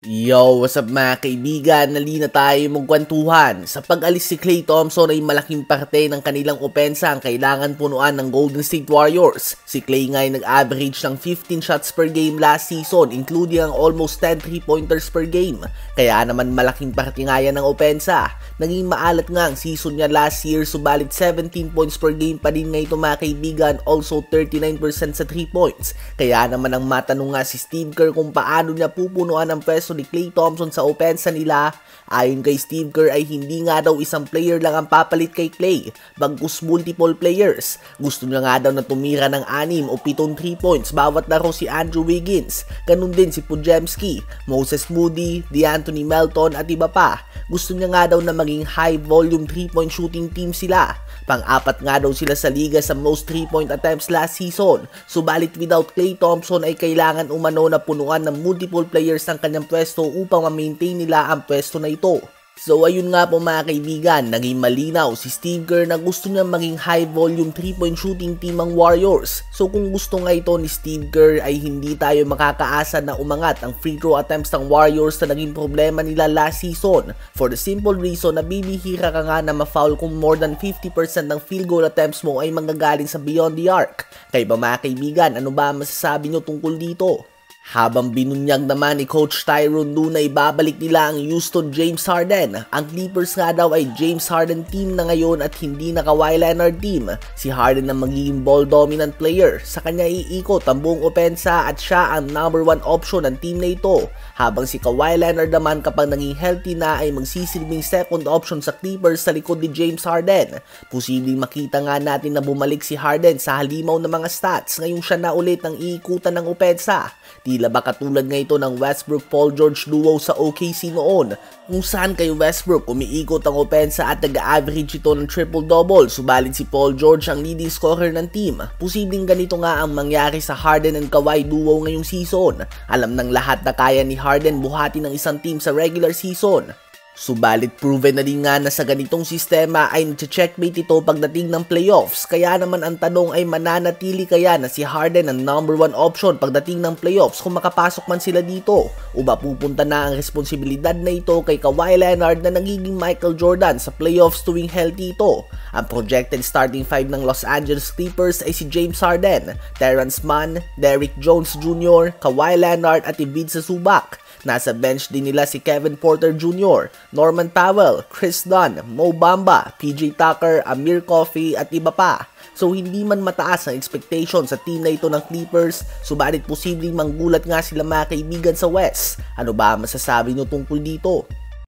Yo, what's up mga kaibigan? Nalina tayo magkwentuhan. Sa pag-alis si Klay Thompson ay malaking parte ng kanilang opensa ang kailangan punuan ng Golden State Warriors. Si Klay nga ay nag-average ng 15 shots per game last season, including ang almost 10 3-pointers per game. Kaya naman malaking parte nga yan ng opensa. Naging maalat nga ang season niya last year, subalit 17 points per game pa din nga ito mga kaibigan, also 39% sa 3 points. Kaya naman ang matanong nga si Steve Kerr kung paano niya pupunuan ang pwesto ni Klay Thompson sa opensa nila. Ayon kay Steve Kerr ay hindi nga daw isang player lang ang papalit kay Klay, bagkus multiple players. Gusto niya nga daw na tumira ng 6 o 7 3 points bawat laro si Andrew Wiggins, ganun din si Podziemski, Moses Moody, DeAnthony Melton at iba pa. Gusto niya nga daw na maging high volume 3-point shooting team sila. Pang-apat nga daw sila sa liga sa most 3-point attempts last season. Subalit without Klay Thompson ay kailangan umano na punuan ng multiple players ang kanyang pwesto upang ma-maintain nila ang pwesto na ito. So ayun nga po mga kaibigan, naging malinaw si Steve Kerr na gusto niya maging high volume 3-point shooting team ang Warriors. So kung gusto nga ito ni Steve Kerr ay hindi tayo makakaasa na umangat ang free throw attempts ng Warriors na naging problema nila last season. For the simple reason na bibihira ka nga na ma-foul kung more than 50% ng field goal attempts mo ay manggagaling sa beyond the arc. Kaya ba mga kaibigan, ano ba masasabi nyo tungkol dito? Habang binunyag naman ni Coach Tyronn Lue na ibabalik nila ang Houston James Harden, ang Clippers nga daw ay James Harden team na ngayon at hindi na Kawhi Leonard team. Si Harden ang magiging ball dominant player, sa kanya iikot ang buong opensa at siya ang number 1 option ng team na ito. Habang si Kawhi Leonard naman kapag naging healthy na ay magsisilbing second option sa Clippers sa likod ni James Harden. Posibleng makita nga natin na bumalik si Harden sa halimaw ng mga stats ngayong siya na ulit ang iikutan ng opensa. Tila ba katulad nga ito ng Westbrook-Paul George duo sa OKC noon, kung saan kay Westbrook umiikot ang opensa at nag-average ito ng triple-double, subalit si Paul George ang leading scorer ng team. Posibleng ganito nga ang mangyari sa Harden and Kawhi duo ngayong season. Alam ng lahat na kaya ni Harden buhati ng isang team sa regular season. Subalit proven na din nga na sa ganitong sistema ay nag-checkmate ito pagdating ng playoffs. Kaya naman ang tanong ay mananatili kaya na si Harden ang number 1 option pagdating ng playoffs kung makapasok man sila dito? O ba pupunta na ang responsibilidad na ito kay Kawhi Leonard na nagiging Michael Jordan sa playoffs tuwing healthy ito? Ang projected starting 5 ng Los Angeles Clippers ay si James Harden, Terrence Mann, Derrick Jones Jr., Kawhi Leonard at Ivica Zubac. Nasa bench din nila si Kevin Porter Jr., Norman Powell, Chris Dunn, Mo Bamba, PJ Tucker, Amir Coffey at iba pa. So hindi man mataas ang expectation sa team na ito ng Clippers, subalit posibleng manggulat nga sila mga kaibigan sa West. Ano ba masasabi nyo tungkol dito?